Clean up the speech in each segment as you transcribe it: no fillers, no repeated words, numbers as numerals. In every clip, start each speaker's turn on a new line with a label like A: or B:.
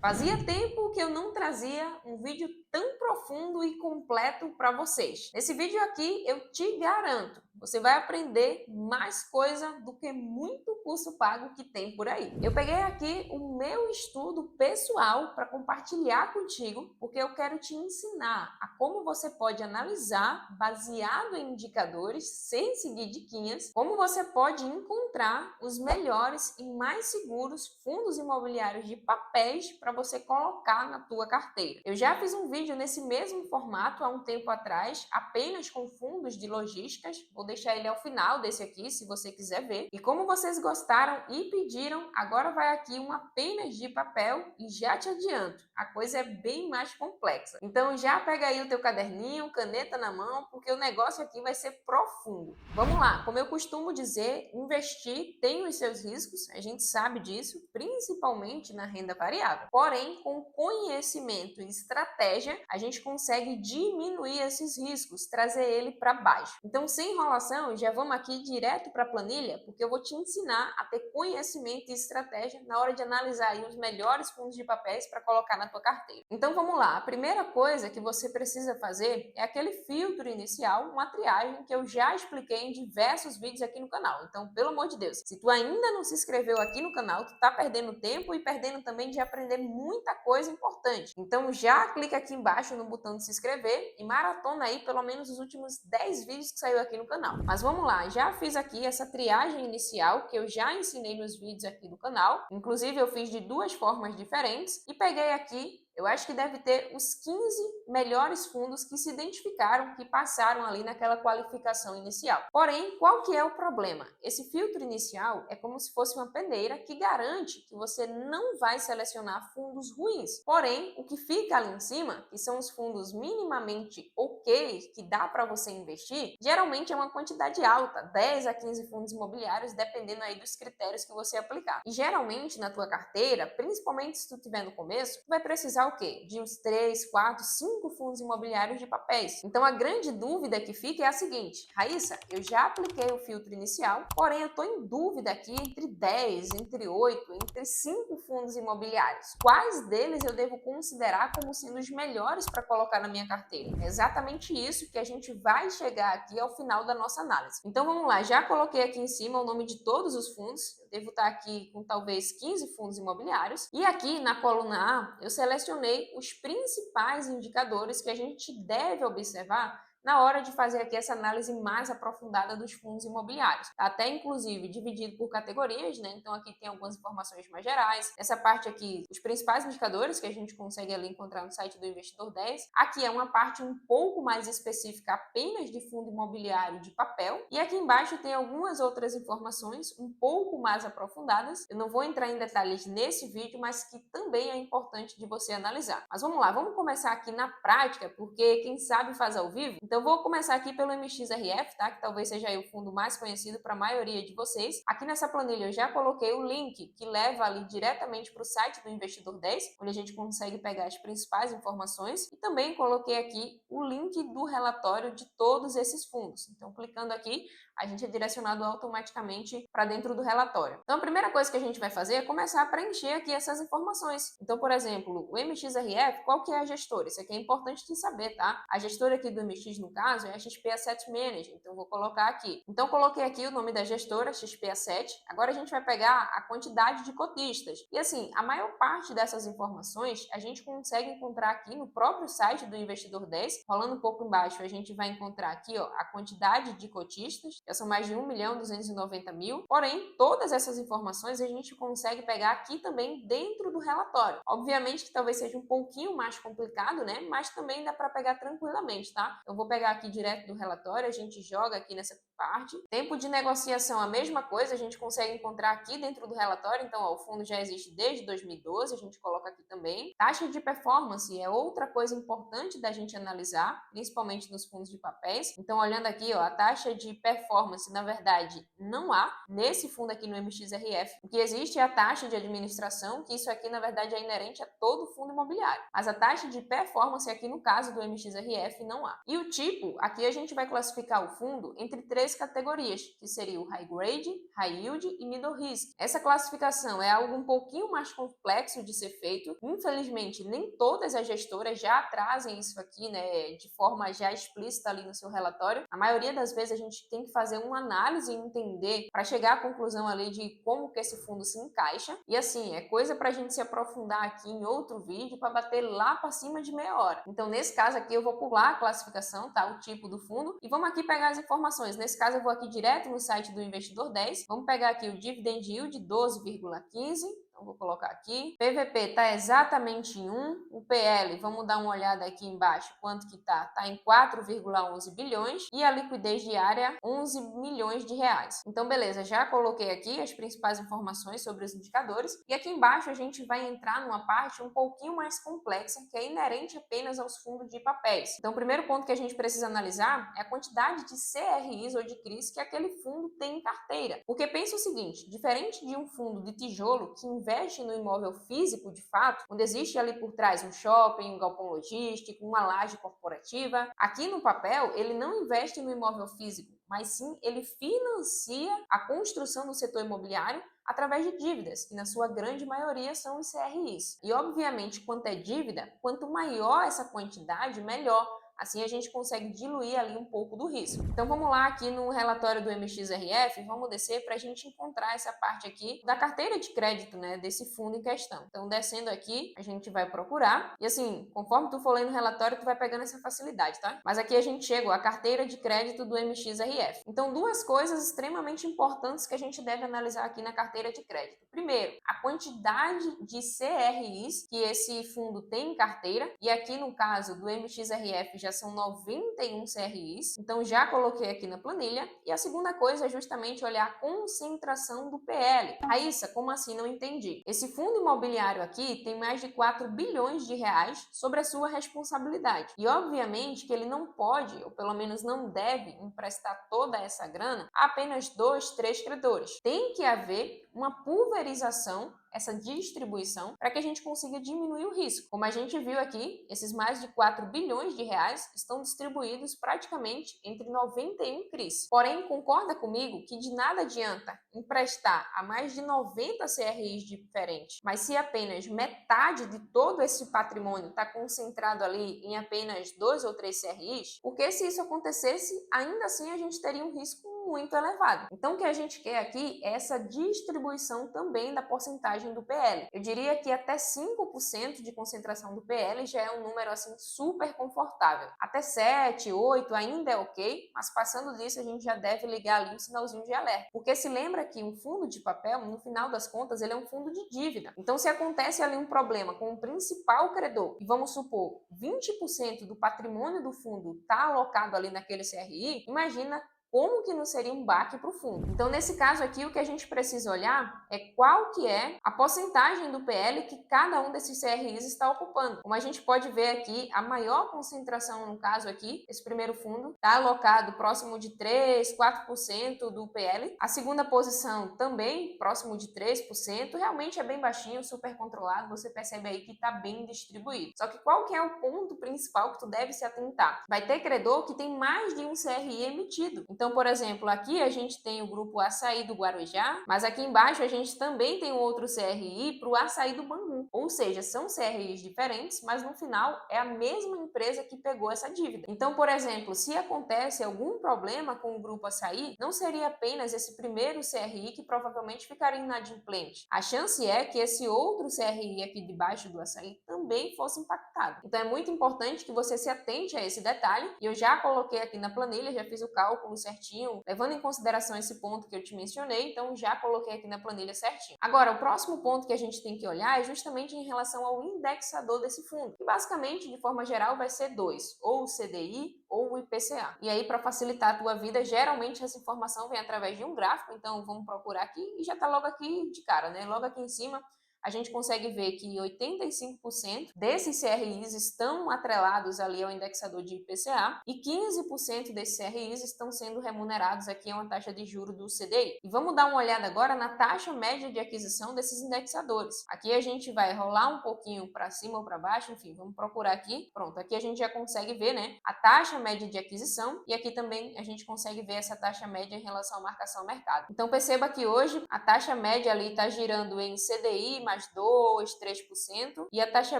A: Fazia tempo que eu não trazia um vídeo tão profundo e completo para vocês. Nesse vídeo aqui, eu te garanto, você vai aprender mais coisa do que muito curso pago que tem por aí. Eu peguei aqui o meu estudo pessoal para compartilhar contigo, porque eu quero te ensinar a como você pode analisar, baseado em indicadores, sem seguir diquinhas, como você pode encontrar os melhores e mais seguros fundos imobiliários de papéis para você colocar na tua carteira. Eu já fiz um vídeo nesse mesmo formato há um tempo atrás, apenas com fundos de logísticas. Vou deixar ele ao final desse aqui, se você quiser ver. E como vocês gostaram e pediram, agora vai aqui um apenas de papel e já te adianto, a coisa é bem mais complexa. Então já pega aí o teu caderninho, caneta na mão, porque o negócio aqui vai ser profundo. Vamos lá, como eu costumo dizer, investir tem os seus riscos, a gente sabe disso, principalmente na renda variável. Porém, com conhecimento e estratégia, a gente consegue diminuir esses riscos, trazer ele para baixo. Então, sem enrolação, já vamos aqui direto para a planilha, porque eu vou te ensinar a ter conhecimento e estratégia na hora de analisar aí os melhores fundos de papéis para colocar na tua carteira. Então, vamos lá. A primeira coisa que você precisa fazer é aquele filtro inicial, uma triagem que eu já expliquei em diversos vídeos aqui no canal. Então, pelo amor de Deus, se tu ainda não se inscreveu aqui no canal, tu tá perdendo tempo e perdendo também de aprender muita coisa importante. Então já clica aqui embaixo no botão de se inscrever e maratona aí pelo menos os últimos 10 vídeos que saiu aqui no canal. Mas vamos lá, já fiz aqui essa triagem inicial que eu já ensinei nos vídeos aqui do canal. Inclusive eu fiz de duas formas diferentes e peguei aqui. Eu acho que deve ter os 15 melhores fundos que se identificaram, que passaram ali naquela qualificação inicial. Porém, qual que é o problema? Esse filtro inicial é como se fosse uma peneira que garante que você não vai selecionar fundos ruins. Porém, o que fica ali em cima, que são os fundos minimamente ok, que dá para você investir, geralmente é uma quantidade alta, 10 a 15 fundos imobiliários, dependendo aí dos critérios que você aplicar. E geralmente na tua carteira, principalmente se tu estiver no começo, tu vai precisar o quê? De uns 3, 4, 5 fundos imobiliários de papéis. Então a grande dúvida que fica é a seguinte: Raíssa, eu já apliquei o filtro inicial, porém eu estou em dúvida aqui entre 10, entre 8, entre 5 fundos imobiliários. Quais deles eu devo considerar como sendo os melhores para colocar na minha carteira? É exatamente isso que a gente vai chegar aqui ao final da nossa análise. Então vamos lá, já coloquei aqui em cima o nome de todos os fundos, eu devo estar aqui com talvez 15 fundos imobiliários, e aqui na coluna A eu selecionei os principais indicadores que a gente deve observar na hora de fazer aqui essa análise mais aprofundada dos fundos imobiliários. Tá até inclusive dividido por categorias, né? Então aqui tem algumas informações mais gerais. Essa parte aqui, os principais indicadores que a gente consegue ali encontrar no site do Investidor 10. Aqui é uma parte um pouco mais específica apenas de fundo imobiliário de papel. E aqui embaixo tem algumas outras informações um pouco mais aprofundadas. Eu não vou entrar em detalhes nesse vídeo, mas que também é importante de você analisar. Mas vamos lá, vamos começar aqui na prática, porque quem sabe faz ao vivo. Então, vou começar aqui pelo MXRF, tá? Que talvez seja aí o fundo mais conhecido para a maioria de vocês. Aqui nessa planilha eu já coloquei o link que leva ali diretamente para o site do Investidor 10, onde a gente consegue pegar as principais informações. E também coloquei aqui o link do relatório de todos esses fundos. Então, clicando aqui, a gente é direcionado automaticamente para dentro do relatório. Então, a primeira coisa que a gente vai fazer é começar a preencher aqui essas informações. Então, por exemplo, o MXRF, qual que é a gestora? Isso aqui é importante de saber, tá? A gestora aqui do MX, no caso, é a XP Asset Management. Então, vou colocar aqui. Então, coloquei aqui o nome da gestora, XP Asset. Agora, a gente vai pegar a quantidade de cotistas. E, assim, a maior parte dessas informações a gente consegue encontrar aqui no próprio site do Investidor 10. Rolando um pouco embaixo, a gente vai encontrar aqui, ó, a quantidade de cotistas. Já são mais de 1.290.000. Porém, todas essas informações a gente consegue pegar aqui também dentro do relatório. Obviamente que talvez seja um pouquinho mais complicado, né? Mas também dá para pegar tranquilamente, tá? Eu vou pegar aqui direto do relatório, a gente joga aqui nessa parte. Tempo de negociação, a mesma coisa, a gente consegue encontrar aqui dentro do relatório. Então, ó, o fundo já existe desde 2012, a gente coloca aqui também. Taxa de performance é outra coisa importante da gente analisar, principalmente nos fundos de papéis. Então, olhando aqui, ó, a taxa de performance, na verdade, não há nesse fundo aqui no MXRF. O que existe é a taxa de administração, que isso aqui, na verdade, é inerente a todo fundo imobiliário. Mas a taxa de performance aqui, no caso do MXRF, não há. E o tipo, aqui a gente vai classificar o fundo entre três três categorias, que seria o High Grade, High Yield e Middle Risk. Essa classificação é algo um pouquinho mais complexo de ser feito. Infelizmente, nem todas as gestoras já trazem isso aqui, né, de forma já explícita ali no seu relatório. A maioria das vezes a gente tem que fazer uma análise e entender para chegar à conclusão ali de como que esse fundo se encaixa. E assim, é coisa para a gente se aprofundar aqui em outro vídeo para bater lá para cima de meia hora. Então, nesse caso aqui, eu vou pular a classificação, tá? O tipo do fundo, e vamos aqui pegar as informações. Nesse caso, eu vou aqui direto no site do Investidor 10. Vamos pegar aqui o Dividend Yield 12,15. Então, vou colocar aqui. PVP está exatamente em 1. O PL, vamos dar uma olhada aqui embaixo, quanto que tá? Tá em 4,11 bilhões. E a liquidez diária, 11 milhões de reais. Então, beleza, já coloquei aqui as principais informações sobre os indicadores. E aqui embaixo a gente vai entrar numa parte um pouquinho mais complexa, que é inerente apenas aos fundos de papéis. Então, o primeiro ponto que a gente precisa analisar é a quantidade de CRIs ou de CRIs que aquele fundo tem em carteira. Porque pensa o seguinte, diferente de um fundo de tijolo que investe no imóvel físico de fato, onde existe ali por trás um shopping, um galpão logístico, uma laje corporativa, aqui no papel ele não investe no imóvel físico, mas sim ele financia a construção do setor imobiliário através de dívidas, que na sua grande maioria são os CRIs. E obviamente, quanto é dívida, quanto maior essa quantidade, melhor. Assim a gente consegue diluir ali um pouco do risco. Então vamos lá aqui no relatório do MXRF, vamos descer para a gente encontrar essa parte aqui da carteira de crédito, né, desse fundo em questão. Então descendo aqui, a gente vai procurar e assim, conforme tu for lendo o relatório, tu vai pegando essa facilidade, tá? Mas aqui a gente chega, a carteira de crédito do MXRF. Então duas coisas extremamente importantes que a gente deve analisar aqui na carteira de crédito. Primeiro, a quantidade de CRIs que esse fundo tem em carteira, e aqui no caso do MXRF já são 91 CRIs, então já coloquei aqui na planilha. E a segunda coisa é justamente olhar a concentração do PL. Raíssa, como assim? Não entendi. Esse fundo imobiliário aqui tem mais de 4 bilhões de reais sobre a sua responsabilidade. E obviamente que ele não pode, ou pelo menos não deve, emprestar toda essa grana a apenas 2, 3 credores. Tem que haver uma pulverização, essa distribuição, para que a gente consiga diminuir o risco. Como a gente viu aqui, esses mais de 4 bilhões de reais estão distribuídos praticamente entre 91 CRIs. Porém, concorda comigo que de nada adianta emprestar a mais de 90 CRIs diferentes, mas se apenas metade de todo esse patrimônio está concentrado ali em apenas 2 ou 3 CRIs, porque se isso acontecesse, ainda assim a gente teria um risco muito elevado. Então, o que a gente quer aqui é essa distribuição também da porcentagem do PL. Eu diria que até 5% de concentração do PL já é um número assim super confortável. Até 7, 8 ainda é ok, mas passando disso a gente já deve ligar ali um sinalzinho de alerta. Porque se lembra que um fundo de papel, no final das contas, ele é um fundo de dívida. Então, se acontece ali um problema com o principal credor, e vamos supor, 20% do patrimônio do fundo está alocado ali naquele CRI, imagina como que não seria um baque para o fundo. Então, nesse caso aqui, o que a gente precisa olhar é qual que é a porcentagem do PL que cada um desses CRIs está ocupando. Como a gente pode ver aqui, a maior concentração, no caso aqui, esse primeiro fundo, está alocado próximo de 3, 4% do PL. A segunda posição também, próximo de 3%. Realmente é bem baixinho, super controlado. Você percebe aí que está bem distribuído. Só que qual que é o ponto principal que tu deve se atentar? Vai ter credor que tem mais de um CRI emitido. Então, por exemplo, aqui a gente tem o grupo Açaí do Guarujá, mas aqui embaixo a gente também tem um outro CRI para o Açaí do Bangu. Ou seja, são CRIs diferentes, mas no final é a mesma empresa que pegou essa dívida. Então, por exemplo, se acontece algum problema com o grupo Açaí, não seria apenas esse primeiro CRI que provavelmente ficaria inadimplente. A chance é que esse outro CRI aqui debaixo do Açaí também fosse impactado. Então, é muito importante que você se atente a esse detalhe, e eu já coloquei aqui na planilha, já fiz o cálculo certinho, levando em consideração esse ponto que eu te mencionei, então já coloquei aqui na planilha certinho. Agora, o próximo ponto que a gente tem que olhar é justamente em relação ao indexador desse fundo, que basicamente, de forma geral, vai ser dois, ou o CDI ou o IPCA. E aí, para facilitar a tua vida, geralmente essa informação vem através de um gráfico, então vamos procurar aqui e já tá logo aqui de cara, né? Logo aqui em cima, a gente consegue ver que 85% desses CRIs estão atrelados ali ao indexador de IPCA e 15% desses CRIs estão sendo remunerados aqui a uma taxa de juros do CDI. E vamos dar uma olhada agora na taxa média de aquisição desses indexadores. Aqui a gente vai rolar um pouquinho para cima ou para baixo, enfim, vamos procurar aqui. Pronto, aqui a gente já consegue ver, né, a taxa média de aquisição e aqui também a gente consegue ver essa taxa média em relação à marcação ao mercado. Então perceba que hoje a taxa média ali está girando em CDI mais 2, 3% e a taxa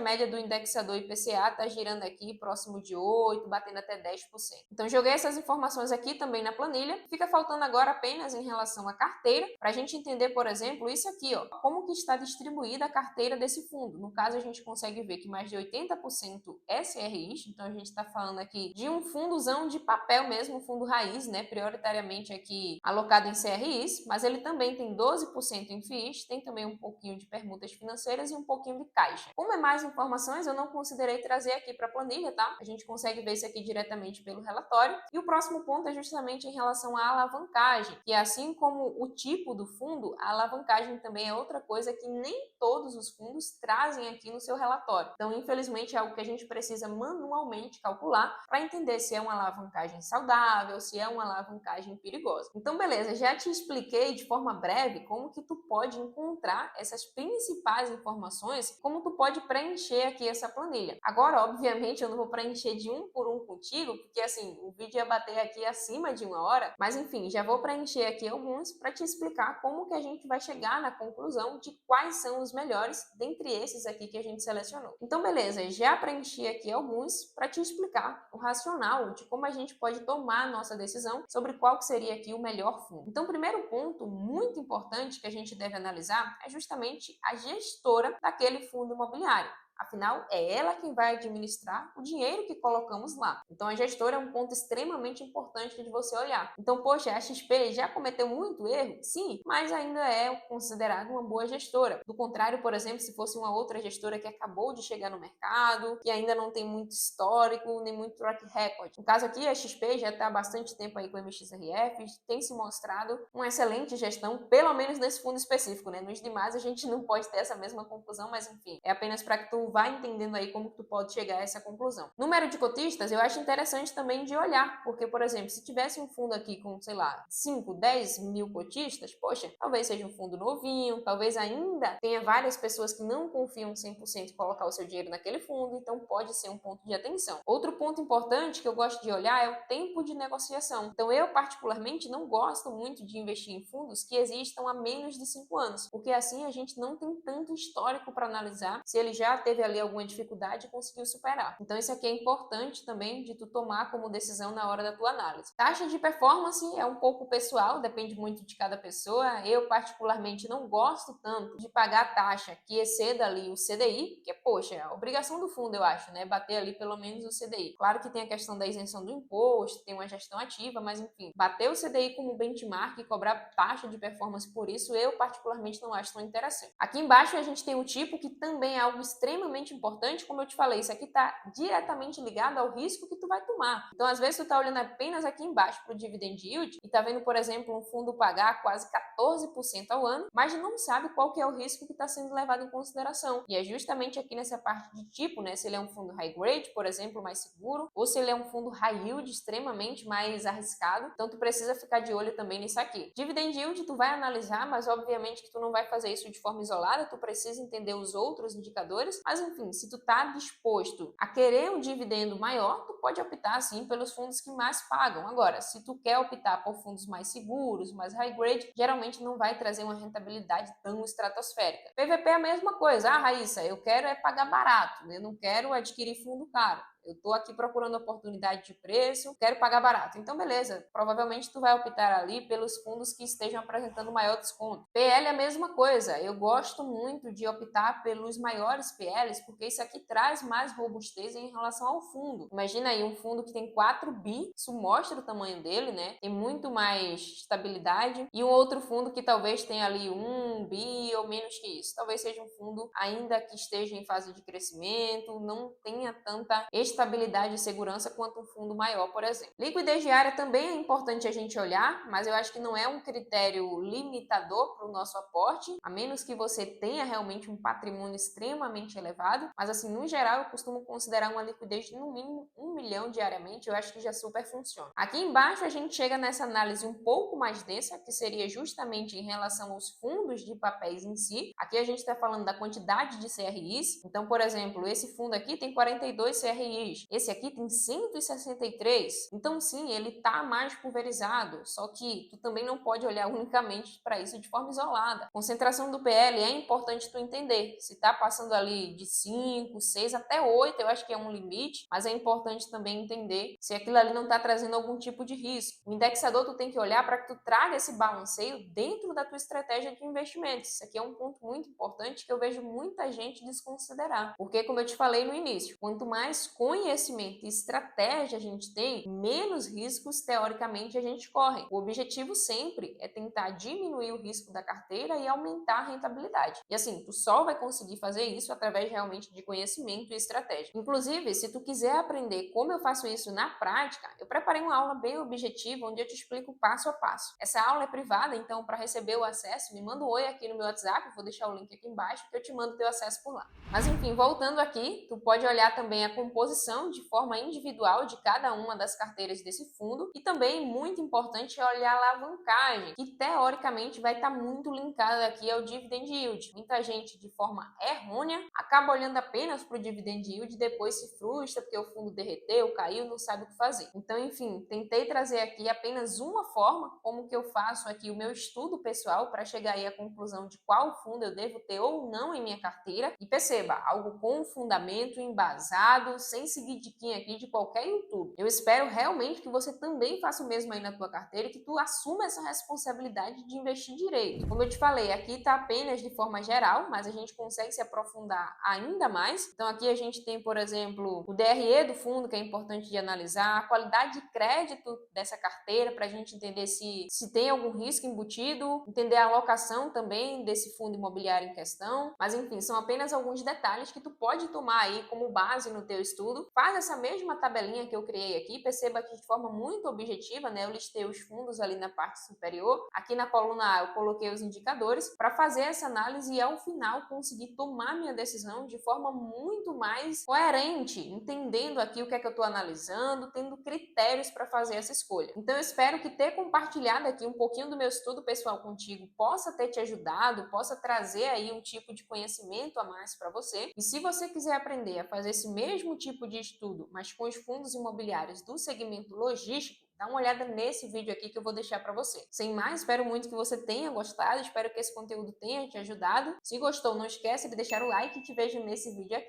A: média do indexador IPCA está girando aqui próximo de 8, batendo até 10%. Então joguei essas informações aqui também na planilha. Fica faltando agora apenas em relação à carteira, para a gente entender, por exemplo, isso aqui, ó, como que está distribuída a carteira desse fundo. No caso, a gente consegue ver que mais de 80% é CRIs, então a gente está falando aqui de um fundozão de papel mesmo, um fundo raiz, né, prioritariamente aqui alocado em CRIs, mas ele também tem 12% em FIIs, tem também um pouquinho de permutas financeiras e um pouquinho de caixa. Como é mais informações, eu não considerei trazer aqui para a planilha, tá? A gente consegue ver isso aqui diretamente pelo relatório. E o próximo ponto é justamente em relação à alavancagem, que assim como o tipo do fundo, a alavancagem também é outra coisa que nem todos os fundos trazem aqui no seu relatório. Então, infelizmente, é algo que a gente precisa manualmente calcular para entender se é uma alavancagem saudável, se é uma alavancagem perigosa. Então, beleza, já te expliquei de forma breve como que tu pode encontrar essas principais informações, como tu pode preencher aqui essa planilha. Agora, obviamente, eu não vou preencher de um por um contigo, porque assim, o vídeo ia bater aqui acima de 1 hora, mas enfim, já vou preencher aqui alguns para te explicar como que a gente vai chegar na conclusão de quais são os melhores dentre esses aqui que a gente selecionou. Então, beleza, já preenchi aqui alguns para te explicar o racional de como a gente pode tomar a nossa decisão sobre qual que seria aqui o melhor fundo. Então, o primeiro ponto muito importante que a gente deve analisar é justamente a gestora daquele fundo imobiliário. Afinal, é ela quem vai administrar o dinheiro que colocamos lá. Então, a gestora é um ponto extremamente importante de você olhar. Então, poxa, a XP já cometeu muito erro? Sim, mas ainda é considerada uma boa gestora. Do contrário, por exemplo, se fosse uma outra gestora que acabou de chegar no mercado, que ainda não tem muito histórico, nem muito track record. No caso aqui, a XP já está há bastante tempo aí com o MXRF, tem se mostrado uma excelente gestão, pelo menos nesse fundo específico, né? Nos demais, a gente não pode ter essa mesma conclusão, mas enfim, é apenas para que tu vai entendendo aí como tu pode chegar a essa conclusão. Número de cotistas, eu acho interessante também de olhar, porque, por exemplo, se tivesse um fundo aqui com, sei lá, 5, 10 mil cotistas, poxa, talvez seja um fundo novinho, talvez ainda tenha várias pessoas que não confiam 100% em colocar o seu dinheiro naquele fundo, então pode ser um ponto de atenção. Outro ponto importante que eu gosto de olhar é o tempo de negociação. Então, eu particularmente não gosto muito de investir em fundos que existam há menos de 5 anos, porque assim a gente não tem tanto histórico para analisar se ele já teve ali alguma dificuldade e conseguiu superar. Então isso aqui é importante também de tu tomar como decisão na hora da tua análise. Taxa de performance é um pouco pessoal, depende muito de cada pessoa. Eu particularmente não gosto tanto de pagar taxa que exceda ali o CDI, porque poxa, é a obrigação do fundo, eu acho, né, bater ali pelo menos o CDI. Claro que tem a questão da isenção do imposto, tem uma gestão ativa, mas enfim, bater o CDI como benchmark e cobrar taxa de performance por isso, eu particularmente não acho tão interessante. Aqui embaixo a gente tem o tipo que também é algo extremamente importante, como eu te falei, isso aqui está diretamente ligado ao risco que tu vai tomar. Então, às vezes, tu tá olhando apenas aqui embaixo para o dividend yield e tá vendo, por exemplo, um fundo pagar quase 14% ao ano, mas não sabe qual que é o risco que está sendo levado em consideração. E é justamente aqui nessa parte de tipo, né? Se ele é um fundo high grade, por exemplo, mais seguro, ou se ele é um fundo high yield, extremamente mais arriscado. Então, tu precisa ficar de olho também nisso aqui. Dividend yield, tu vai analisar, mas obviamente que tu não vai fazer isso de forma isolada, tu precisa entender os outros indicadores, mas enfim, se tu tá disposto a querer um dividendo maior, tu pode optar sim pelos fundos que mais pagam. Agora, se tu quer optar por fundos mais seguros, mais high grade, geralmente não vai trazer uma rentabilidade tão estratosférica. PVP é a mesma coisa. Ah, Raíssa, eu quero é pagar barato, eu não quero adquirir fundo caro. Eu estou aqui procurando oportunidade de preço, quero pagar barato. Então, beleza. Provavelmente tu vai optar ali pelos fundos que estejam apresentando maior desconto. PL é a mesma coisa. Eu gosto muito de optar pelos maiores PLs, porque isso aqui traz mais robustez em relação ao fundo. Imagina aí um fundo que tem 4 bi, isso mostra o tamanho dele, né? Tem muito mais estabilidade. E um outro fundo que talvez tenha ali 1 bi ou menos que isso. Talvez seja um fundo ainda que esteja em fase de crescimento, não tenha tanta estabilidade estabilidade e segurança quanto um fundo maior, por exemplo. Liquidez diária também é importante a gente olhar, mas eu acho que não é um critério limitador para o nosso aporte, a menos que você tenha realmente um patrimônio extremamente elevado. Mas assim, no geral, eu costumo considerar uma liquidez de no mínimo 1 milhão diariamente, eu acho que já super funciona. Aqui embaixo a gente chega nessa análise um pouco mais densa, que seria justamente em relação aos fundos de papéis em si. Aqui a gente está falando da quantidade de CRIs. Então, por exemplo, esse fundo aqui tem 42 CRIs, esse aqui tem 163. Então, sim, ele está mais pulverizado, só que tu também não pode olhar unicamente para isso de forma isolada. Concentração do PL é importante tu entender. Se está passando ali de 5, 6 até 8, eu acho que é um limite, mas é importante também entender se aquilo ali não está trazendo algum tipo de risco. O indexador tu tem que olhar para que tu traga esse balanceio dentro da tua estratégia de investimentos. Isso aqui é um ponto muito importante que eu vejo muita gente desconsiderar, porque como eu te falei no início, quanto mais conhecimento e estratégia a gente tem, menos riscos teoricamente a gente corre. O objetivo sempre é tentar diminuir o risco da carteira e aumentar a rentabilidade. E assim, tu só vai conseguir fazer isso através realmente de conhecimento e estratégia. Inclusive, se tu quiser aprender como eu faço isso na prática, eu preparei uma aula bem objetiva onde eu te explico passo a passo. Essa aula é privada, então para receber o acesso, me manda um oi aqui no meu WhatsApp, eu vou deixar o link aqui embaixo que eu te mando teu acesso por lá. Mas enfim, voltando aqui, tu pode olhar também a composição de forma individual de cada uma das carteiras desse fundo e também, muito importante, é olhar a alavancagem, que teoricamente vai estar muito linkada aqui ao dividend yield. Muita gente, de forma errônea, acaba olhando apenas para o dividend yield e depois se frustra porque o fundo derreteu, caiu, não sabe o que fazer. Então, enfim, tentei trazer aqui apenas uma forma, como que eu faço aqui o meu estudo pessoal para chegar aí à conclusão de qual fundo eu devo ter ou não em minha carteira. E perceba, algo com fundamento, embasado, sem seguir diquinha aqui de qualquer YouTube. Eu espero realmente que você também faça o mesmo aí na tua carteira e que tu assuma essa responsabilidade de investir direito. Como eu te falei, aqui está apenas de forma geral, mas a gente consegue se aprofundar ainda mais. Então aqui a gente tem, por exemplo, o DRE do fundo, que é importante de analisar, a qualidade de crédito dessa carteira para a gente entender se tem algum risco embutido, entender a alocação também desse fundo imobiliário em questão. Mas enfim, são apenas alguns detalhes que tu pode tomar aí como base no teu estudo. Faz essa mesma tabelinha que eu criei aqui, perceba que de forma muito objetiva, né, eu listei os fundos ali na parte superior. Aqui na coluna A eu coloquei os indicadores para fazer essa análise e ao final conseguir tomar minha decisão de forma muito mais coerente, entendendo aqui o que é que eu estou analisando, tendo critérios para fazer essa escolha. Então eu espero que ter compartilhado aqui um pouquinho do meu estudo pessoal contigo possa ter te ajudado, possa trazer aí um tipo de conhecimento a mais para você. E se você quiser aprender a fazer esse mesmo tipo de estudo, mas com os fundos imobiliários do segmento logístico, dá uma olhada nesse vídeo aqui que eu vou deixar para você. Sem mais, espero muito que você tenha gostado, espero que esse conteúdo tenha te ajudado. Se gostou, não esquece de deixar o like e te vejo nesse vídeo aqui.